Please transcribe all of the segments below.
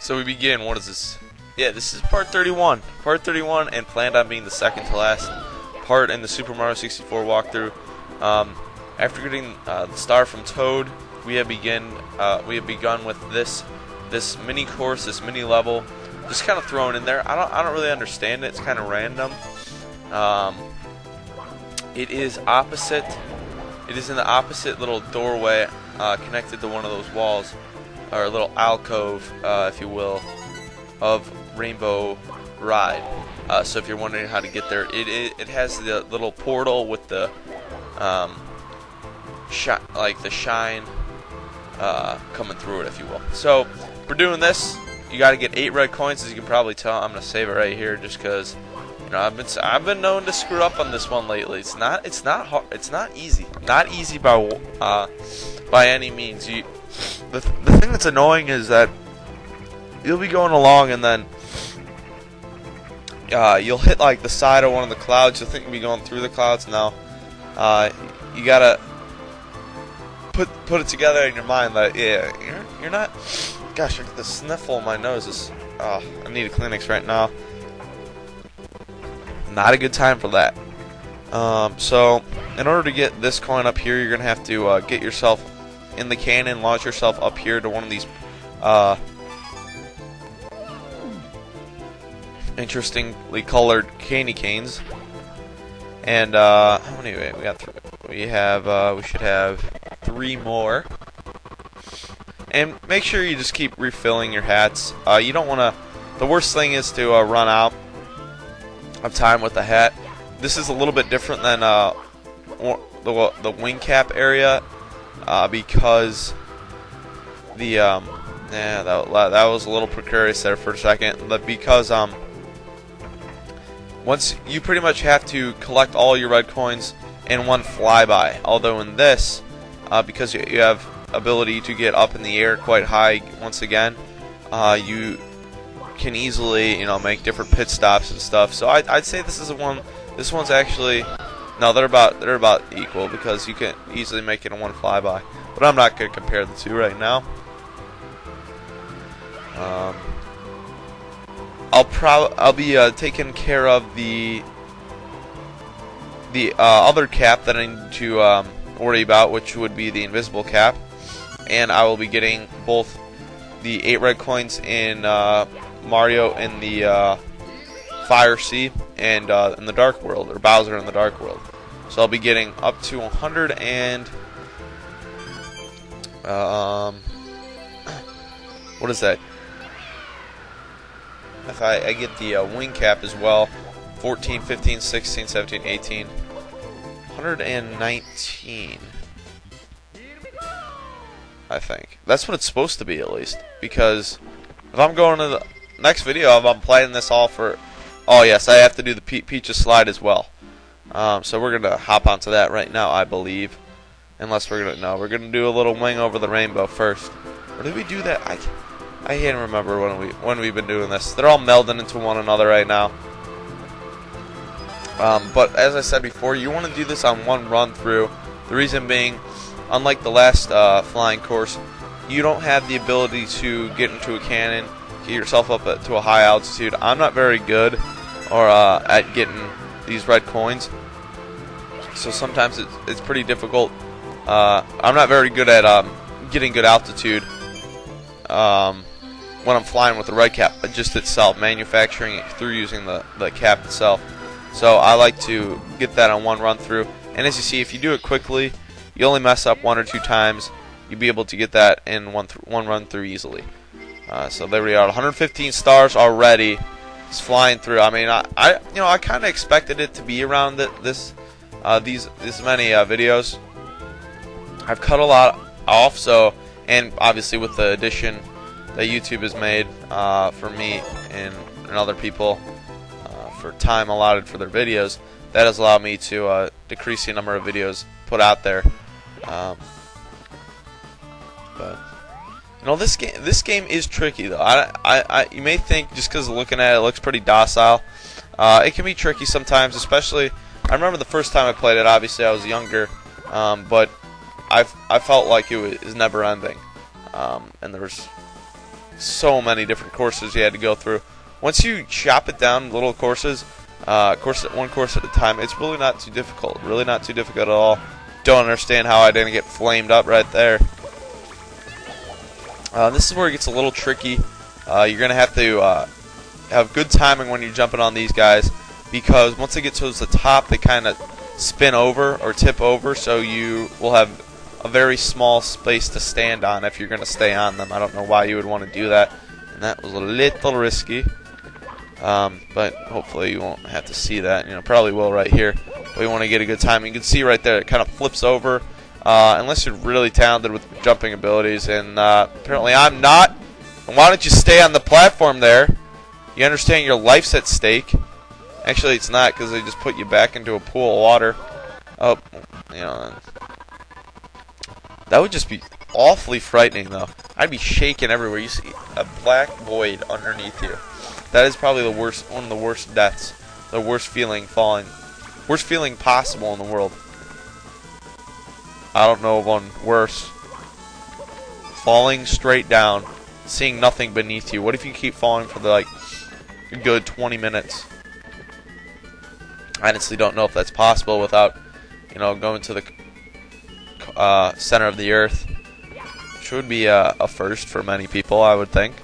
So we begin. What is this? Yeah, this is part 31. Part 31, and planned on being the second to last part in the Super Mario 64 walkthrough. After getting the star from Toad, we have begun with this mini course, this mini level, just kind of thrown in there. I don't really understand it. It's kind of random. It is opposite. It is in the opposite little doorway connected to one of those walls, or a little alcove, if you will, of Rainbow Ride. So if you're wondering how to get there, it has the little portal with the shine coming through it, if you will. So we're doing this. You got to get 8 red coins, as you can probably tell. I'm gonna save it right here, just because I've been known to screw up on this one lately. It's not hard. It's not easy. Not easy by any means. The thing that's annoying is that you'll be going along and then you'll hit like the side of one of the clouds. You'll think you'll be going through the clouds. Now you gotta put it together in your mind that you're not. Gosh, I get the sniffle in my nose. I need a Kleenex right now. Not a good time for that. So in order to get this coin up here, you're gonna have to get yourself in the cannon, launch yourself up here to one of these interestingly colored candy canes. And how many? We got 3. We should have 3 more. And make sure you just keep refilling your hats. You don't want to. The worst thing is to run out of time with the hat. This is a little bit different than the wing cap area, because the that was a little precarious there for a second. But because once you pretty much have to collect all your red coins in one flyby. Although in this, because you have ability to get up in the air quite high once again, you can easily make different pit stops and stuff. So I'd say this is one. This one's actually they're about equal, because you can easily make it in one flyby. But I'm not going to compare the two right now. I'll be taking care of the other cap that I need to worry about, which would be the invisible cap, and I will be getting both the 8 red coins in Mario in the Fire Sea and in the Dark World, or Bowser in the Dark World. So I'll be getting up to 100 and what is that? If I get the wing cap as well, 14, 15, 16, 17, 18, 119. I think that's what it's supposed to be, at least. Because if I'm going to the next video, if I'm playing this all for, oh yes, I have to do the Peach's slide as well. So we're gonna hop onto that right now, I believe. Unless we're gonna do a little wing over the rainbow first. Or did we do that? I can't remember when we've been doing this. They're all melding into one another right now. But as I said before, you want to do this on one run through. The reason being, unlike the last flying course, you don't have the ability to get into a cannon, get yourself up to a high altitude. I'm not very good at getting these red coins, so sometimes it's pretty difficult. I'm not very good at getting good altitude when I'm flying with the red cap, but just itself, manufacturing it through using the cap itself. So I like to get that on one run through. And as you see, if you do it quickly, you only mess up 1 or 2 times. You'll be able to get that in one run through easily. So there we are, 115 stars already. It's flying through. I mean, I kind of expected it to be around this many videos. I've cut a lot off, and obviously with the addition that YouTube has made for me and other people for time allotted for their videos, that has allowed me to decrease the number of videos put out there. But this game is tricky though. You may think just because looking at it, it looks pretty docile. It can be tricky sometimes, especially. I remember the first time I played it. Obviously, I was younger, but I felt like it was never ending, and there was so many different courses you had to go through. Once you chop it down little courses, one course at a time, it's really not too difficult. Really not too difficult at all. Don't understand how I didn't get flamed up right there. This is where it gets a little tricky. You're going to have to have good timing when you're jumping on these guys, because once they get towards the top, they kind of spin over or tip over, so you will have a very small space to stand on if you're going to stay on them. I don't know why you would want to do that, and that was a little risky. But hopefully you won't have to see that. You know, probably will right here. But you want to get a good time. You can see right there, it kind of flips over, unless you're really talented with jumping abilities. And apparently I'm not. And why don't you stay on the platform there? You understand your life's at stake. Actually, it's not, because they just put you back into a pool of water. Oh, you know, that would just be awfully frightening, though. I'd be shaking everywhere. You see a black void underneath you. That is probably the worst, one of the worst deaths, the worst feeling worst feeling possible in the world. I don't know of one worse. Falling straight down, seeing nothing beneath you. What if you keep falling for like a good 20 minutes? I honestly don't know if that's possible without, you know, going to the center of the earth, which would be a first for many people, I would think.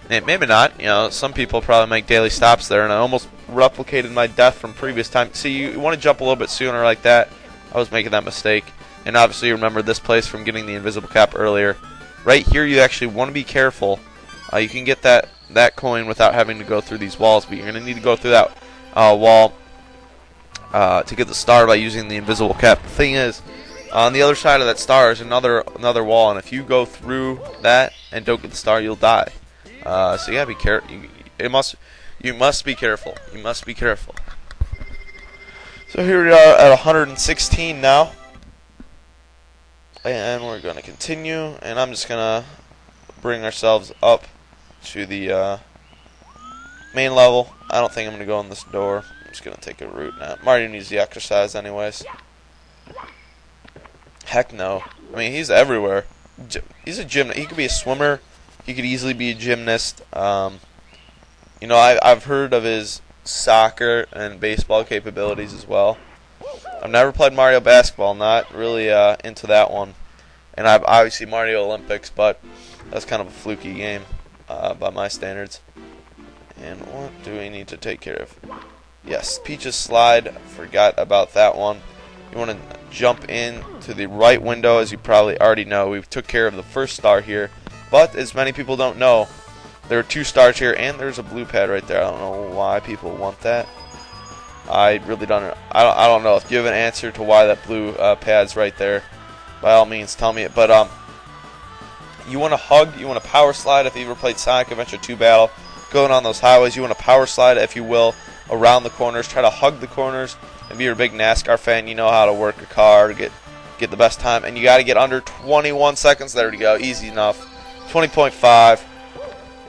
Maybe not. You know, some people probably make daily stops there, and I almost replicated my death from previous time. See, you want to jump a little bit sooner like that. I was making that mistake. And obviously you remember this place from getting the invisible cap earlier. Right here you actually want to be careful. You can get that coin without having to go through these walls, but you're going to need to go through that wall to get the star by using the invisible cap. The thing is, on the other side of that star is another wall, and if you go through that and don't get the star, you'll die. So you gotta be careful. You must be careful. You must be careful. So here we are at 116 now, and we're gonna continue. And I'm just gonna bring ourselves up to the main level. I don't think I'm gonna go in this door. I'm just gonna take a route now. Mario needs the exercise, anyways. Heck no. I mean, he's everywhere. He's a gymnast. He could be a swimmer. He could easily be a gymnast. You know, I've heard of his soccer and baseball capabilities as well. I've never played Mario Basketball, not really into that one. And I've obviously Mario Olympics, but that's kind of a fluky game by my standards. And what do we need to take care of? Yes, Peach's Slide. Forgot about that one. You want to jump in to the right window, as you probably already know. We took care of the first star here. But as many people don't know, there are 2 stars here, and there's a blue pad right there. I don't know why people want that. I really don't. I don't know. If you have an answer to why that blue pad's right there, by all means, tell me it. But you want to hug. You want to power slide. If you ever played Sonic Adventure 2 Battle, going on those highways, you want to power slide, if you will, around the corners. Try to hug the corners. And be a big NASCAR fan, you know how to work a car to get the best time. And you got to get under 21 seconds. There we go. Easy enough. 20.5,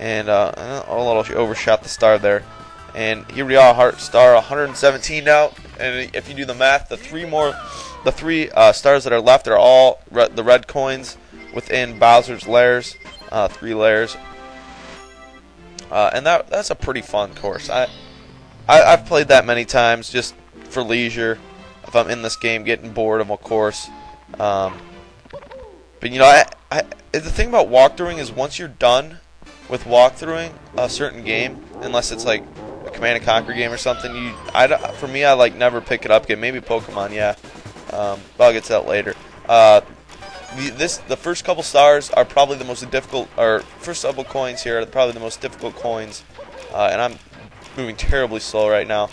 and a little overshot the star there. And here we are, star 117 now. And if you do the math, the three stars that are left are all the red coins within Bowser's lairs, 3 layers. And that's a pretty fun course. I've played that many times just for leisure. If I'm in this game, getting bored of a course. But you know, the thing about walkthroughing is once you're done with walkthroughing a certain game, unless it's like a Command & Conquer game or something, for me, I like never pick it up again. Maybe Pokemon, yeah. But I'll get to that later. The first couple stars are probably the most difficult, or first couple coins here are probably the most difficult coins. And I'm moving terribly slow right now.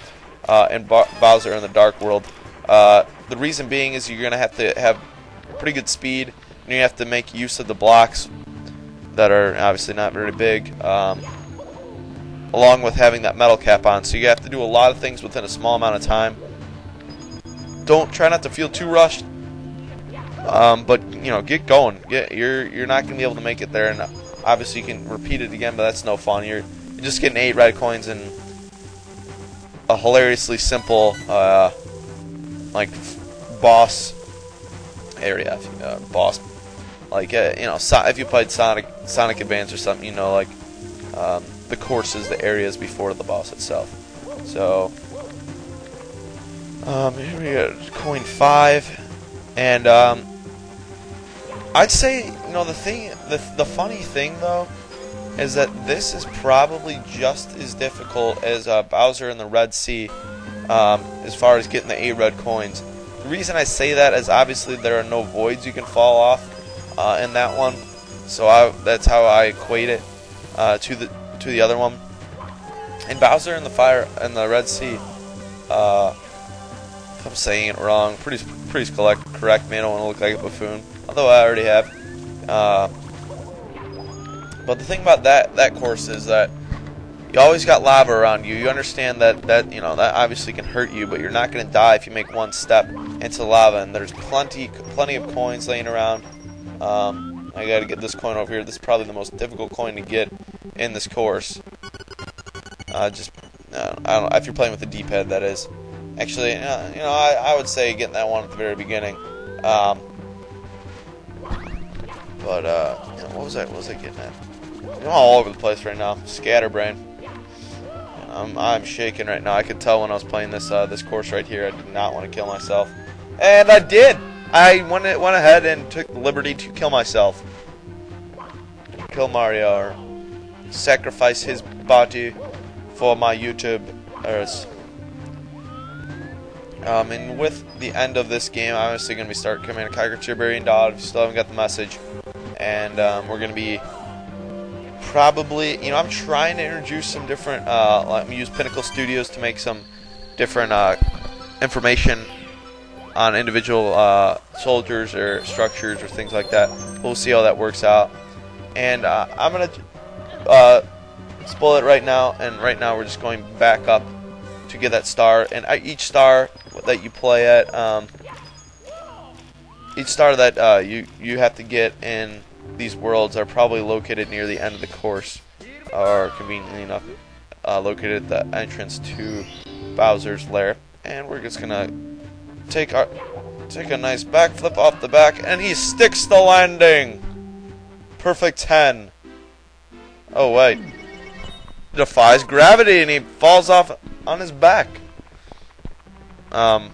And Bowser in the Dark World. The reason being is you're gonna have to have pretty good speed. And you have to make use of the blocks that are obviously not very big, along with having that metal cap on. So you have to do a lot of things within a small amount of time. Try not to feel too rushed, but you know, get going. You're not gonna be able to make it there, and obviously you can repeat it again, but that's no fun. You're just getting 8 red coins and a hilariously simple like boss area, boss Like you know, if you played Sonic Advance or something, you know, like the courses, the areas before the boss itself. So here we got coin 5, and I'd say, you know, the funny thing though is that this is probably just as difficult as Bowser in the Red Sea as far as getting the 8 red coins. The reason I say that is obviously there are no voids you can fall off in that one, so that's how I equate it to the other one. And Bowser in the Red Sea, if I'm saying it wrong, pretty correct, man. I don't want to look like a buffoon, although I already have. But the thing about that course is that you always got lava around you. You understand that you know that obviously can hurt you, but you're not going to die if you make one step into lava. And there's plenty of coins laying around. I got to get this coin over here. This is probably the most difficult coin to get in this course. I don't know if you're playing with the D-pad, that is. Actually, you know, I would say getting that one at the very beginning. But you know, what was I getting at? I'm all over the place right now. Scatterbrain. I'm shaking right now. I could tell when I was playing this course right here. I did not want to kill myself, and I did. I went ahead and took the liberty to kill myself. Kill Mario, or sacrifice his body for my YouTubers. And with the end of this game, I'm obviously going to be starting Command & Conquer Tiberian Dawn, if you still haven't got the message. And we're going to be probably, you know, I'm trying to introduce some different, let me use Pinnacle Studios to make some different information on individual soldiers or structures or things like that. We'll see how that works out. And I'm going to spoil it right now, and right now we're just going back up to get that star. And each star that you play at, each star that you have to get in these worlds are probably located near the end of the course, or conveniently enough located at the entrance to Bowser's lair. And we're just gonna take a nice backflip off the back, and he sticks the landing. Perfect 10. Oh wait, defies gravity, and he falls off on his back. I'm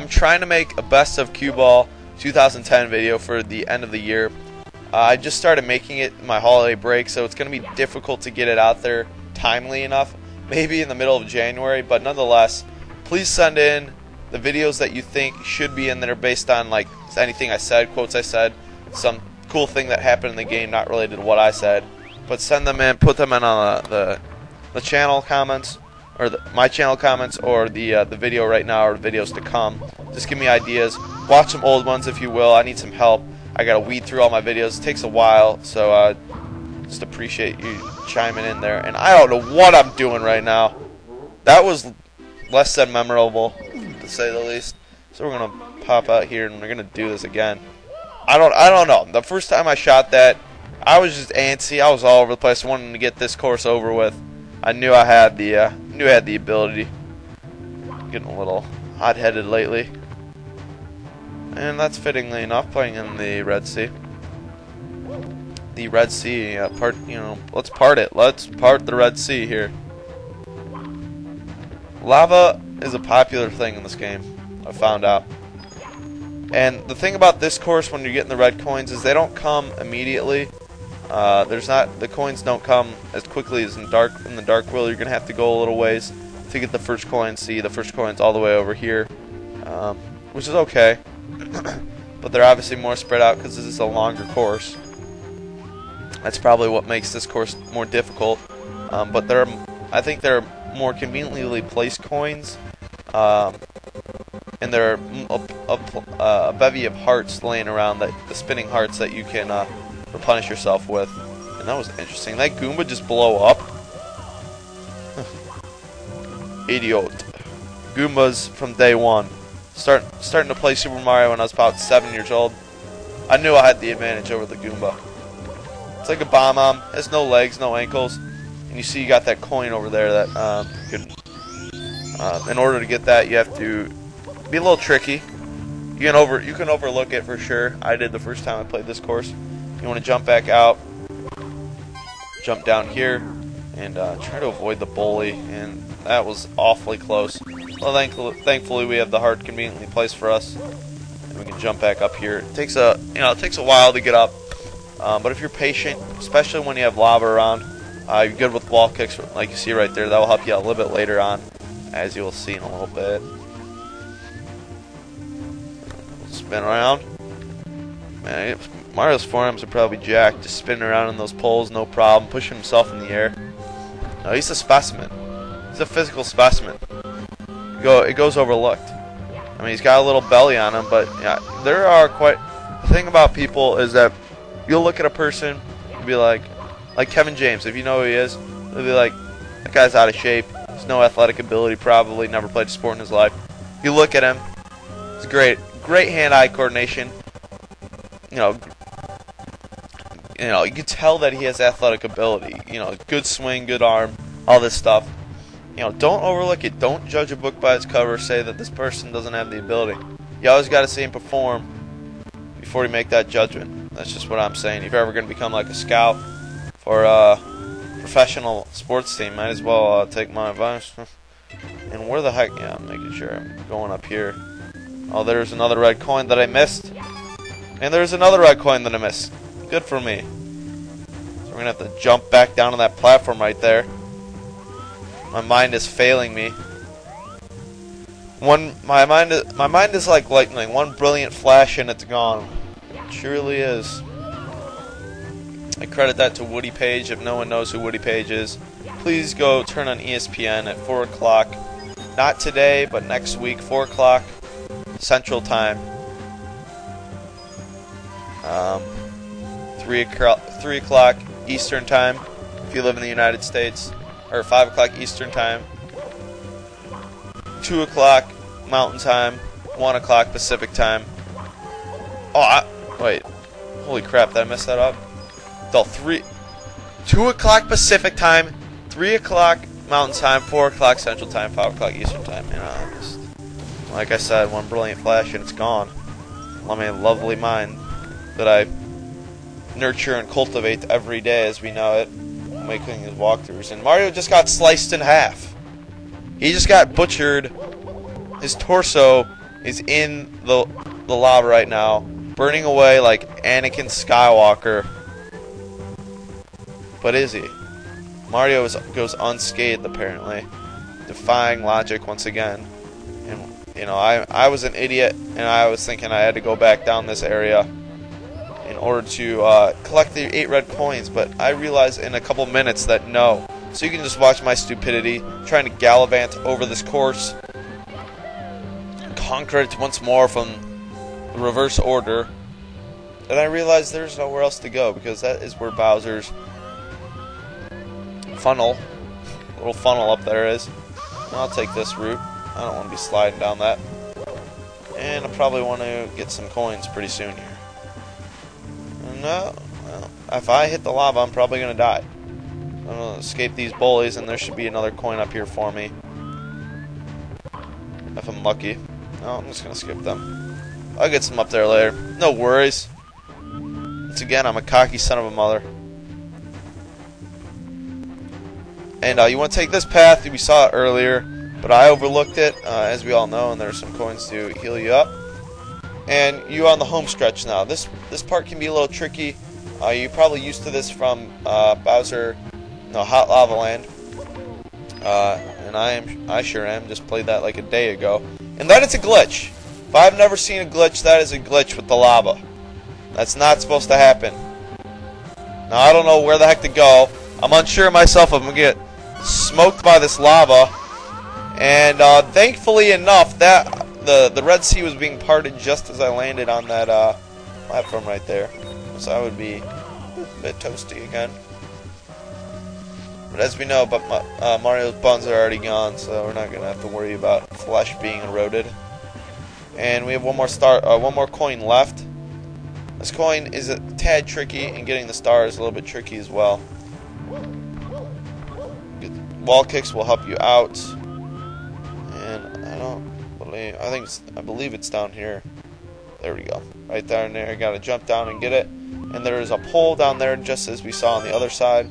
trying to make a best of Cue Ball 2010 video for the end of the year. I just started making it my holiday break, so it's going to be difficult to get it out there timely enough. Maybe in the middle of January, but nonetheless, please send in the videos that you think should be in there based on like anything I said, quotes I said, some cool thing that happened in the game not related to what I said. But send them in, put them in on the channel comments, or my channel comments, or the video right now, or the videos to come. Just give me ideas. Watch some old ones if you will. I need some help. I gotta weed through all my videos. It takes a while, so just appreciate you chiming in there. And I don't know what I'm doing right now. That was less than memorable, to say the least. So we're gonna pop out here and we're gonna do this again. I don't know. The first time I shot that, I was just antsy. I was all over the place, wanting to get this course over with. I knew I had the ability. Getting a little hot-headed lately, and that's fittingly enough playing in the Red Sea. The Red Sea part. You know, let's part it. Let's part the Red Sea here. Lava is a popular thing in this game, I found out. And the thing about this course, when you're getting the red coins, is they don't come immediately. The coins don't come as quickly as in the dark world. You're gonna have to go a little ways to get the first coin. See, the first coin's all the way over here, which is okay. But they're obviously more spread out because this is a longer course. That's probably what makes this course more difficult. But I think there are more conveniently placed coins, and there are a bevy of hearts laying around, the spinning hearts that you can replenish yourself with. And that was interesting. That Goomba just blow up. Idiot. Goombas from day one. Starting to play Super Mario when I was about 7 years old. I knew I had the advantage over the Goomba. It's like a Bob-omb. It has no legs, no ankles. And you see you got that coin over there that you could, in order to get that, you have to be a little tricky. You can overlook it for sure. I did the first time I played this course. You want to jump back out, jump down here, and try to avoid the bully. And that was awfully close. Well, thankfully we have the heart conveniently placed for us, and we can jump back up here. It takes a while to get up, but if you're patient, especially when you have lava around, you're good with wall kicks, like you see right there. That will help you out a little bit later on, as you will see in a little bit. Spin around. Man, Mario's forearms are probably jacked, just spinning around in those poles, no problem, pushing himself in the air. No, he's a specimen. He's a physical specimen. It goes overlooked. I mean, he's got a little belly on him, but yeah, there are quite. The thing about people is that you'll look at a person and be like Kevin James, if you know who he is, you'll be like, that guy's out of shape. He's no athletic ability, probably never played a sport in his life. You look at him, it's great hand-eye coordination. You can tell that he has athletic ability. Good swing, good arm, all this stuff. Don't overlook it. Don't judge a book by its cover. Say that this person doesn't have the ability. You always got to see him perform before you make that judgment. That's just what I'm saying. If you're ever going to become like a scout for a professional sports team, might as well take my advice. And where the heck? Yeah, I'm making sure I'm going up here. Oh, there's another red coin that I missed. And there's another red coin that I missed. Good for me. So we're going to have to jump back down on that platform right there. My mind is failing me. My mind is like lightning. One brilliant flash and it's gone. It surely is. I credit that to Woody Page. If no one knows who Woody Page is, please go turn on ESPN at 4 o'clock. Not today, but next week, 4 o'clock Central Time. 3 o'clock Eastern Time if you live in the United States, or 5 o'clock Eastern Time, 2 o'clock Mountain Time, 1 o'clock Pacific Time. Wait, holy crap, did I mess that up? 2 o'clock Pacific Time, 3 o'clock Mountain Time, 4 o'clock Central Time, 5 o'clock Eastern Time. Like I said, one brilliant flash and it's gone. My lovely mind that I nurture and cultivate every day as we know it, making his walkthroughs. And Mario just got sliced in half. He just got butchered. His torso is in the lava right now, burning away like Anakin Skywalker. But is he? Mario goes unscathed apparently, defying logic once again. And I was an idiot, and I was thinking I had to go back down this area in order to collect the 8 red coins, but I realized in a couple minutes that no. So you can just watch my stupidity, trying to gallivant over this course, conquer it once more from the reverse order, and I realized there's nowhere else to go, because that is where Bowser's little funnel up there is. And I'll take this route. I don't want to be sliding down that. And I probably want to get some coins pretty soon here. No, well, if I hit the lava, I'm probably going to die. I'm going to escape these bullies, and there should be another coin up here for me. If I'm lucky. No, I'm just going to skip them. I'll get some up there later. No worries. Once again, I'm a cocky son of a mother. And you want to take this path. We saw it earlier, but I overlooked it, as we all know, and there's some coins to heal you up. And you're on the home stretch now. This part can be a little tricky. You're probably used to this from Hot Lava Land. And I sure am. Just played that like a day ago. And that is a glitch. If I've never seen a glitch, that is a glitch with the lava. That's not supposed to happen. Now I don't know where the heck to go. I'm unsure myself if I'm gonna get smoked by this lava. And thankfully enough, that the Red Sea was being parted just as I landed on that platform right there. So I would be a bit toasty again. But as we know, Mario's buns are already gone, so we're not gonna have to worry about flesh being eroded. And we have one more coin left. This coin is a tad tricky, and getting the star is a little bit tricky as well. Wall kicks will help you out. And I believe it's down here. There we go. Right down there. You gotta jump down and get it. And there is a pole down there, just as we saw on the other side.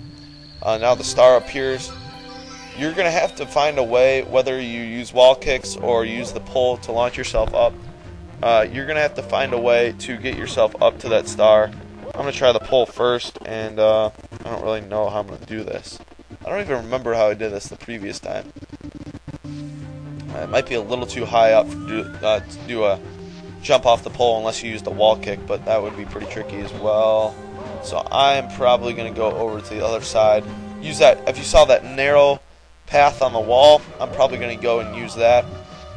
Now the star appears. You're gonna have to find a way, whether you use wall kicks or use the pole to launch yourself up. You're gonna have to find a way to get yourself up to that star. I'm gonna try the pole first, and I don't really know how I'm gonna do this. I don't even remember how I did this the previous time. It might be a little too high up to do a jump off the pole unless you use the wall kick, but that would be pretty tricky as well. So I'm probably going to go over to the other side. Use that. If you saw that narrow path on the wall, I'm probably going to go and use that.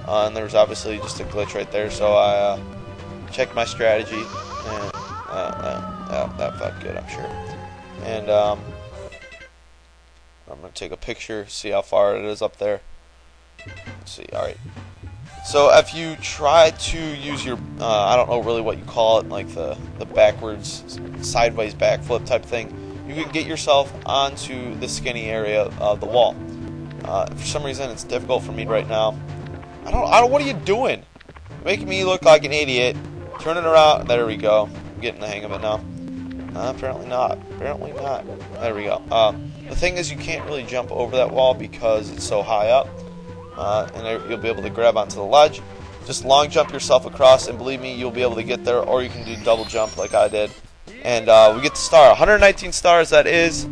And there's obviously just a glitch right there, so I checked my strategy, and that felt good, I'm sure. And I'm going to take a picture, see how far it is up there. Let's see, alright. So if you try to use your, I don't know really what you call it, like the backwards, sideways backflip type thing, you can get yourself onto the skinny area of the wall. For some reason it's difficult for me right now. I don't, what are you doing? You're making me look like an idiot. Turn it around, there we go. I'm getting the hang of it now. Apparently not. Apparently not. There we go. The thing is, you can't really jump over that wall because it's so high up. And you'll be able to grab onto the ledge. Just long jump yourself across, and believe me, you'll be able to get there, or you can do double jump like I did. And we get the star. 119 stars, that is.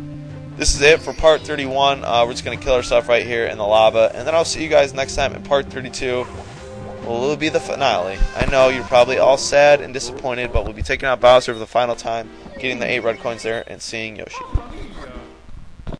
This is it for part 31. We're just going to kill ourselves right here in the lava. And then I'll see you guys next time in part 32. Well, it'll be the finale. I know you're probably all sad and disappointed, but we'll be taking out Bowser for the final time, getting the 8 red coins there, and seeing Yoshi.